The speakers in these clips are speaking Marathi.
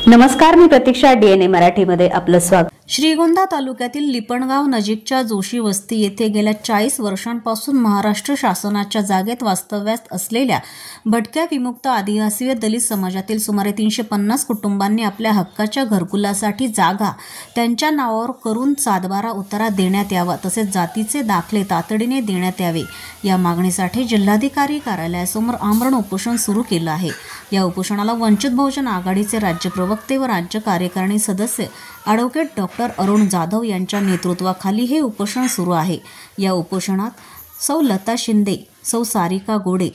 नमस्कार, मी प्रतीक्षा. DNA मराठीमध्ये आपलं स्वागत. श्रीगोंदा तालुक्यातील लिपणगाव नजीकच्या जोशी वस्ती येथे गेल्या 40 वर्षांपासून महाराष्ट्र शासनाच्या जागेत वास्तव्यास असलेल्या भटक्या विमुक्त आदिवासी व दलित समाजातील सुमारे 350 कुटुंबांनी आपल्या हक्काच्या घरकुलासाठी जागा त्यांच्या नावावर करून सातबारा उतारा देण्यात यावा, तसेच जातीचे दाखले तातडीने देण्यात यावे या मागणीसाठी जिल्हाधिकारी कार्यालयासमोर आमरण उपोषण सुरू केलं आहे. या उपोषणाला वंचित बहुजन आघाडीचे राज्य प्रवक्ते व राज्य कार्यकारिणी सदस्य ॲडव्होकेट डॉक्टर अरुण जाधव यांच्या नेतृत्वाखाली हे उपोषण सुरू आहे. या उपोषणात सौ लता शिंदे, सौ सारिका गोडे,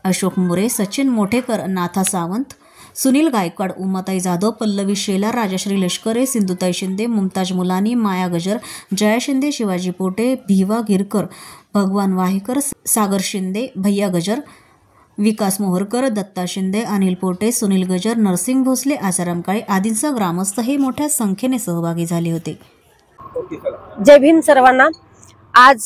अशोक मोरे, सचिन मोठेकर, नाथा सावंत, सुनील गायकवाड, उमाताई जाधव, पल्लवी शेलार, राजश्री लष्करे, सिंधुताई शिंदे, मुमताज मुलानी, माया गजर, जया शिंदे, शिवाजी पोटे, भिवा गिरकर, भगवान वाहेकर, सागर शिंदे, भैया गजर, विकास मोहरकर, दत्ता शिंदे, अनिल पोटे, सुनील गजर, नरसिंग भोसले, आसाराम काळे आदींसह ग्रामस्थ हे मोठ्या संख्येने सहभागी झाले होते. जय भीम सर्वांना. आज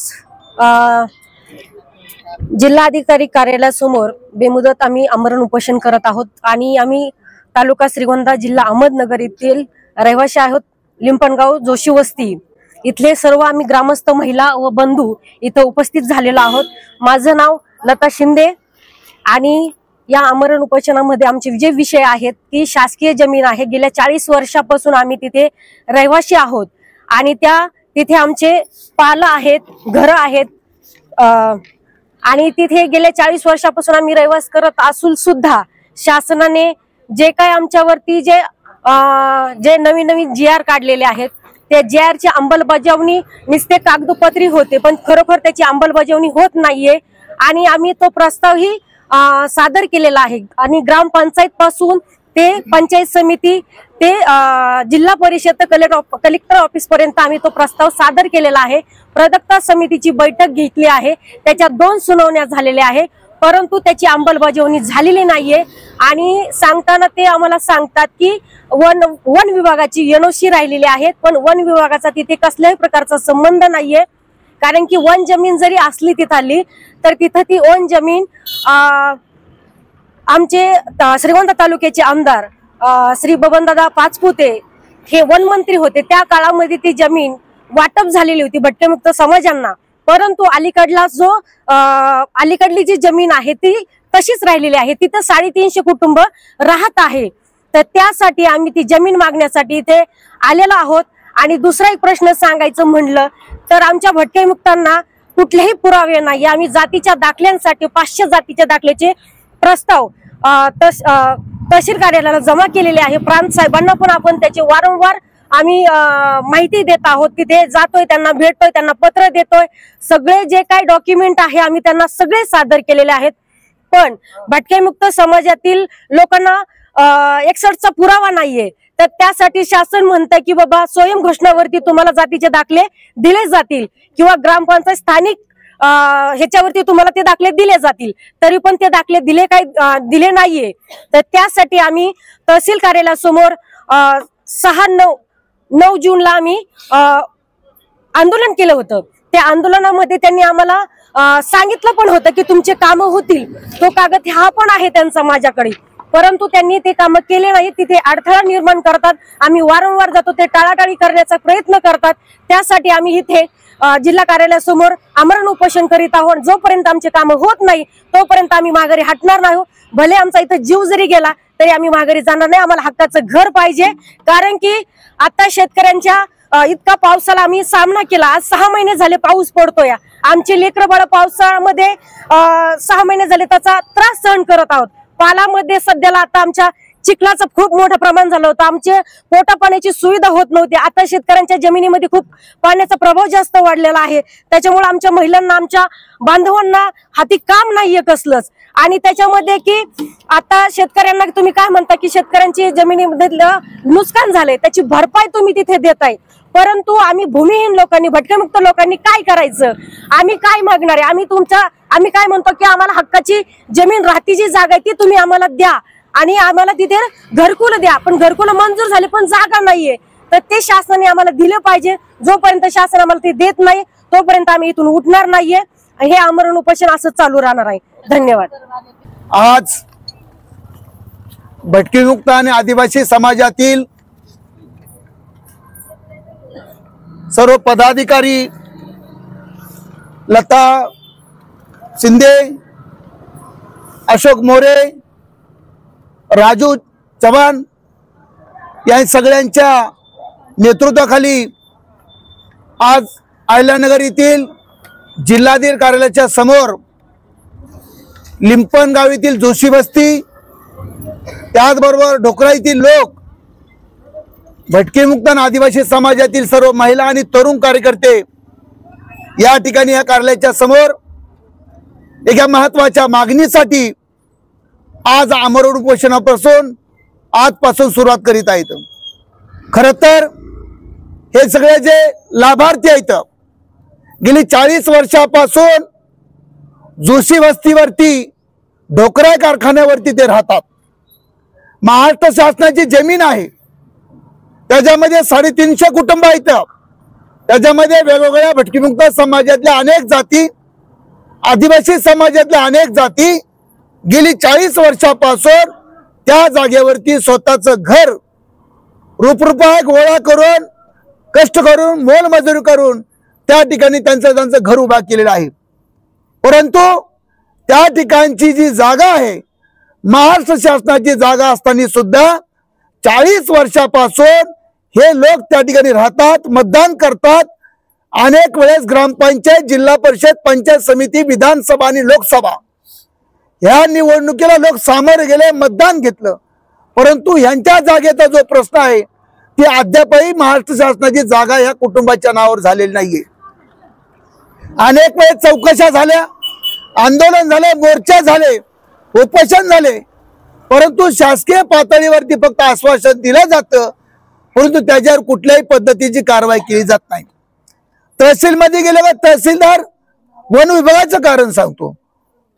जिल्हाधिकारी कार्यालयासमोर बेमुदत आम्ही आमरण उपोषण करत आहोत आणि आम्ही तालुका श्रीगोंदा, जिल्हा अहमदनगर येथील रहिवासी आहोत. लिंपणगाव जोशी वस्ती इथले सर्व आम्ही ग्रामस्थ महिला व बंधू इथं उपस्थित झालेलो आहोत. माझं नाव लता शिंदे आणि या आमरण उपोषणामध्ये आमचे जे विषय आहेत की शासकीय जमीन आहे, गेल्या 40 वर्षापासून आम्ही तिथे रहिवासी आहोत आणि तिथे आमचे पालं आहेत, घरं आहेत आणि तिथे गेल्या 40 वर्षापासून आम्ही रहिवास करत असून सुद्धा शासनाने जे काय आमच्यावरती जे नवीन GR काढलेले आहेत त्या GR ची अंमलबजावणी नुसते कागदोपत्री होते, पण खरोखर त्याची अंमलबजावणी होत नाहीये आणि आम्ही तो प्रस्तावही सादर केलेला आहे आणि ग्रामपंचायत पासून ते पंचायत समिती ते जिल्हा परिषद कलेक्टर ऑफिस पर्यंत आम्ही तो प्रस्ताव सादर केलेला आहे. प्रदत्ता समितीची बैठक घेतली आहे, त्याच्यात 2 सुनावण्या झालेल्या आहे, परंतु त्याची अंमलबजावणी झालेली नाहीये आणि सांगताना ते आम्हाला सांगतात की वन विभागाची NOC राहिलेली आहेत, पण वन विभागाचा तिथे कसल्याही प्रकारचा संबंध नाहीये. कारण की वन जमीन जरी असली तिथली तर तिथं ती वन जमीन आमचे श्रीगोंदा तालुक्याचे आमदार श्री बबनदादा पाचपुते हे वन मंत्री होते, त्या काळामध्ये ती जमीन वाटप झालेली होती भटक्यामुक्त समाजांना, परंतु अलीकडली जी जमीन आहे ती तशीच राहिलेली आहे. तिथं 350 कुटुंब राहत आहे, तर त्यासाठी आम्ही ती जमीन मागण्यासाठी इथे आलेलो आहोत. आणि दुसरा एक प्रश्न सांगायचं म्हणलं तर आमच्या भटक्यामुक्तांना कुठलेही पुरावे नाही. आम्ही जातीच्या दाखल्यांसाठी 500 जातीच्या दाखल्याचे प्रस्ताव तहसील कार्यालयाला जमा केलेले आहे. प्रांत साहेबांना पण आपण त्याचे वारंवार आम्ही माहिती देत आहोत, तिथे जातोय, त्यांना भेटतोय, त्यांना पत्र देतोय, सगळे जे काही डॉक्युमेंट आहे आम्ही त्यांना सगळे सादर केलेले आहेत. पण भटक्यामुक्त समाजातील लोकांना 61चा पुरावा नाहीये, तर त्यासाठी शासन म्हणतंय की बाबा स्वयं घोषणावरती तुम्हाला जातीचे दाखले दिले जातील किंवा ग्रामपंचायत स्थानिक ह्याच्यावरती तुम्हाला ते दाखले दिले जातील, तरी पण ते दाखले दिले नाहीये. तर त्यासाठी आम्ही तहसील कार्यालयासमोर 6-9 जूनला आम्ही आंदोलन केलं होतं. त्या आंदोलनामध्ये त्यांनी आम्हाला सांगितलं पण होतं की तुमचे काम होतील. तो कागद हा पण आहे त्यांचा माझ्याकडे, परंतु त्यांनी ते काम केले नाही. तिथे अडथळा निर्माण करतात. आम्ही वारंवार जातो, ते टाळाटाळी करण्याचा प्रयत्न करतात. त्यासाठी आम्ही इथे जिल्हा कार्यालयासमोर आमरण उपोषण करीत आहोत. जोपर्यंत आमचे काम होत नाही तोपर्यंत आम्ही माघारी हटणार नाही. भले आमचा इथं जीव जरी गेला तरी आम्ही माघारी जाणार नाही. आम्हाला हक्काचं घर पाहिजे, कारण की आता शेतकऱ्यांच्या इतका पावसाला आम्ही सामना केला. आज 6 महिने झाले पाऊस पडतोय. आमचे लेकरं बाळ पावसाळ्यामध्ये 6 महिने झाले त्याचा त्रास सहन करत आहोत. पालामध्ये सध्याला आता आमच्या चिखलाचं खूप मोठं प्रमाण झालं होतं. आमचे पोटा पाण्याची सुविधा होत नव्हती. आता शेतकऱ्यांच्या जमिनीमध्ये खूप पाण्याचा प्रभाव जास्त वाढलेला आहे. त्याच्यामुळे आमच्या महिलांना, आमच्या बांधवांना हाती काम नाहीये कसलंच. आणि त्याच्यामध्ये की आता शेतकऱ्यांना तुम्ही काय म्हणता की शेतकऱ्यांची जमिनीमध्ये नुकसान झालंय, त्याची भरपाई तुम्ही तिथे देताय, परंतु आम्ही भूमिहीन लोकांनी, भटक्यामुक्त लोकांनी काय करायचं? आम्ही काय मागणार आहे? आम्ही काय म्हणतो की आम्हाला हक्काची जमीन, राहतीची जागा आहे ती तुम्ही आम्हाला द्या आणि आम्हाला तिथे घरकुल द्या. पण घरकुल मंजूर झाले पण जागा नाहीये, तर ते शासनाने आम्हाला दिलं पाहिजे. जोपर्यंत शासन आम्हाला ते देत नाही तोपर्यंत आम्ही इथून उठणार नाहीये. हे आमरण उपोषण असं चालू राहणार आहे. धन्यवाद. आज भटकीमुक्त आणि आदिवासी समाजातील सर्व पदाधिकारी, लता शिंदे, अशोक मोरे, राजू चव्हाण या सगळ्यांच्या नेतृत्वाखाली आज अहिल्यानगर येथील जिल्हाधिकारी कार्यालयाच्या समोर लिंपणगाव येथील जोशी वस्ती, त्याचबरोबर ढोकरा येथील लोक, भटकीमुक्त आणि आदिवासी समाजातील सर्व महिला आणि तरुण कार्यकर्ते या ठिकाणी या कार्यालयाच्या समोर एका महत्त्वाच्या मागणीसाठी आज आमरण उपोषणापासून आजपासून सुरुवात करीत आहेत। खरं तर हे सगळे जे लाभार्थी आहेत गेली 40 वर्षापासून जोशी वस्तीवरती ढोकरा कारखान्यावरती ते राहतात। महाराष्ट्र शासनाची जमीन आहे, त्याच्यामध्ये 350 कुटुंब आहेत, त्याच्यामध्ये वेगवेगळ्या भटकीमुक्त समाजातल्या अनेक जाती, आदिवासी समाजातल्या अनेक जाती गेली 40 वर्षापासून त्या जागेवरती स्वतःचं घर रुपरुपये गोळा करून, कष्ट करून, मोलमजुरी करून त्या ठिकाणी त्यांचं घर उभा केलेलं आहे। परंतु त्या ठिकाणची जी जागा आहे महाराष्ट्र शासनाची जागा असताना सुद्धा 40 वर्षापासून हे लोक त्या ठिकाणी राहतात, मतदान करतात। अनेक वेळेस ग्रामपंचायत, जिल्हा परिषद, पंचायत समिती, विधानसभा आणि लोकसभा ह्या निवडणुकीला लोक सामोरे गेले, मतदान घेतलं, परंतु ह्यांच्या जागेचा जो प्रश्न आहे ती अद्यापही महाराष्ट्र शासनाची जागा ह्या कुटुंबाच्या नावावर झालेली नाहीये। अनेक वेळेस चौकशा झाल्या, आंदोलन झाले, मोर्चा झाले, उपोषण झाले, परंतु शासकीय पातळीवरती फक्त आश्वासन दिलं जातं, परंतु त्याच्यावर कुठल्याही पद्धतीची कारवाई केली जात नाही। तहसीलमध्ये गेल्यावर तहसीलदार वन विभागाचं कारण सांगतो,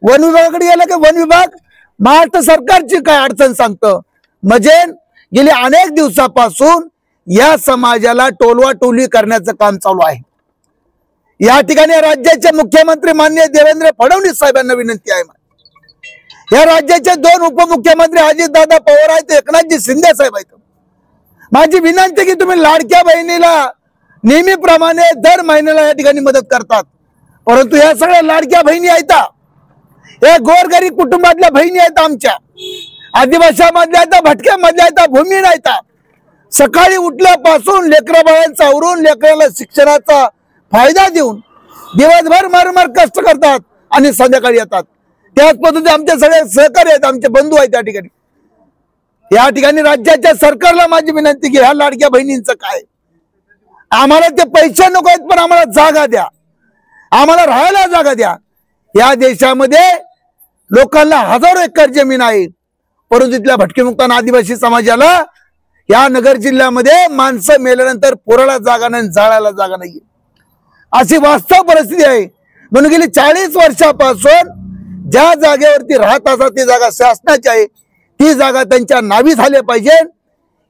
वन विभागाकडे गेलं की वन विभाग महाराष्ट्र सरकारची काय अडचण सांगतं। म्हणजे गेली अनेक दिवसापासून या समाजाला टोलवाटोली करण्याचं काम चालू आहे। या ठिकाणी राज्याचे मुख्यमंत्री माननीय देवेंद्र फडणवीस साहेबांना विनंती आहे, या राज्याचे 2 उपमुख्यमंत्री अजितदादा पवार आहेत, एकनाथजी शिंदे साहेब आहेत, माझी विनंती की तुम्ही लाडक्या बहिणीला नेहमीप्रमाणे दर महिन्याला या ठिकाणी मदत करतात, परंतु या सगळ्या लाडक्या बहिणी आहेत, या गोरगरीब कुटुंबातल्या बहिणी आहेत, आमच्या आदिवासीमधल्या आहेत, भटक्यामधल्या आहेत, भूमी नाहीत। सकाळी उठल्यापासून लेकरा बाळांचा आवरून लेकराला शिक्षणाचा फायदा देऊन दिवसभर मरमर कष्ट करतात आणि संध्याकाळी येतात। त्याच पद्धतीने आमचे सगळे सहकारी आहेत, आमचे बंधू आहेत त्या ठिकाणी। या ठिकाणी राज्याच्या सरकारला माझी विनंती की ह्या लाडक्या बहिणींचं काय, आम्हाला ते पैसे नको आहेत, पण आम्हाला जागा द्या, आम्हाला राहायला जागा द्या। या देशामध्ये लोकांना हजारो एकर जमीन आहे, परंतु तिथल्या भटकीमुक्त आदिवासी समाजाला या नगर जिल्ह्यामध्ये माणसं मेल्यानंतर पुराला जागा नाही, जाळायला जागा नाही, अशी वास्तव परिस्थिती आहे। म्हणून गेली 40 वर्षापासून ज्या जागेवरती राहत असतात ती जागा शासनाची आहे, ती जागा त्यांच्या नावी झाली पाहिजे।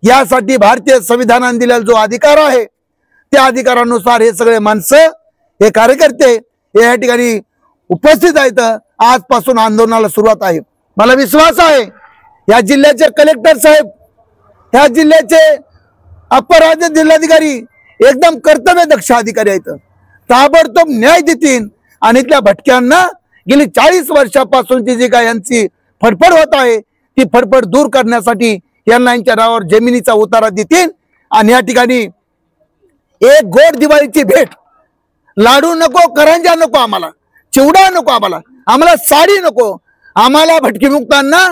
यासाठी भारतीय संविधानाने दिलेला जो अधिकार आहे त्या अधिकारानुसार हे सगळे माणसं, हे कार्यकर्ते या ठिकाणी उपस्थित आहेत। आजपासून आंदोलनाला सुरुवात आहे। मला विश्वास आहे या जिल्ह्याचे कलेक्टर साहेब, या जिल्ह्याचे अपर राज्य जिल्हाधिकारी एकदम कर्तव्यदक्ष अधिकारी आहेत, ताबडतोब न्याय देतील आणि इथल्या भटक्यांना गेली 40 वर्षापासूनची जी काय यांची फडफड होत आहे ती फडफड दूर करण्यासाठी यांना यांच्या नावावर जमिनीचा उतारा देतील। आणि या ठिकाणी एक गोड दिवाळीची भेट, लाडू नको, करंजा नको, आम्हाला चिवडा नको, आम्हाला साडी नको, आम्हाला भटकीमुक्तांना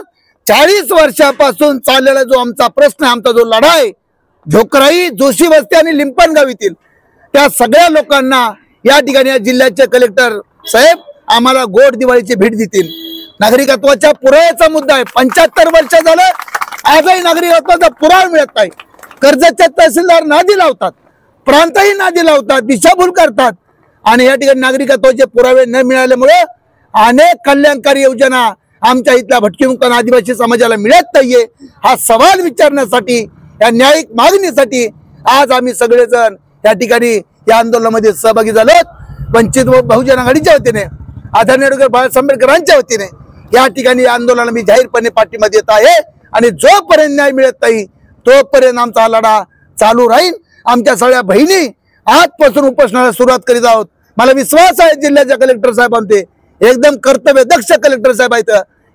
40 वर्षापासून चाललेला जो आमचा प्रश्न, आमचा जो लढा आहे, ढोकराई, जोशी वस्ती आणि लिंपणगाव येथील त्या सगळ्या लोकांना या ठिकाणी या जिल्ह्याचे कलेक्टर साहेब आम्हाला गोड दिवाळीची भेट देतील। नागरिकत्वाच्या पुराव्याचा मुद्दा आहे, 75 वर्ष झालं आजही नागरिकत्वाचा पुरावा मिळत नाही। कर्जतचे तहसीलदार नादी लावतात, प्रांतही नादी लावतात, दिशाभूल करतात आणि या ठिकाणी नागरिकत्वाचे पुरावे न मिळाल्यामुळे अनेक कल्याणकारी योजना आमच्या इथल्या भटकीमुक्त आदिवासी समाजाला मिळत नाहीये। हा सवाल विचारण्यासाठी, या न्यायिक मागणीसाठी आज आम्ही सगळेजण या ठिकाणी या आंदोलनामध्ये सहभागी झालो। वंचित बहुजन आघाडीच्या वतीने, आदरणीय डॉक्टर बाळासाहेब आंबेडकरांच्या वतीने या ठिकाणी आंदोलनाला मी जाहीरपणे पाठिंबा देत आहे आणि जोपर्यंत न्याय मिळत नाही तोपर्यंत आमचा हा लढा चालू राहील। आमच्या सगळ्या बहिणी आजपासून उपोषणाला सुरुवात करीत आहोत। मला विश्वास आहे जिल्ह्याच्या कलेक्टर साहेबांचे एकदम कर्तव्यदक्ष कलेक्टर साहेब आहेत,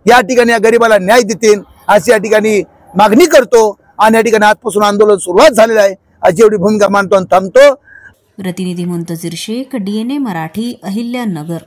या ठिकाणी या गरीबाला न्याय देतील अशी या ठिकाणी मागणी करतो आणि या ठिकाणी आजपासून आंदोलन सुरुवात झालेलं आहे अशी एवढी भूमिका मांडतो आणि थांबतो। प्रतिनिधी मुंतजीर शेख, DNA मराठी, अहिल्यानगर।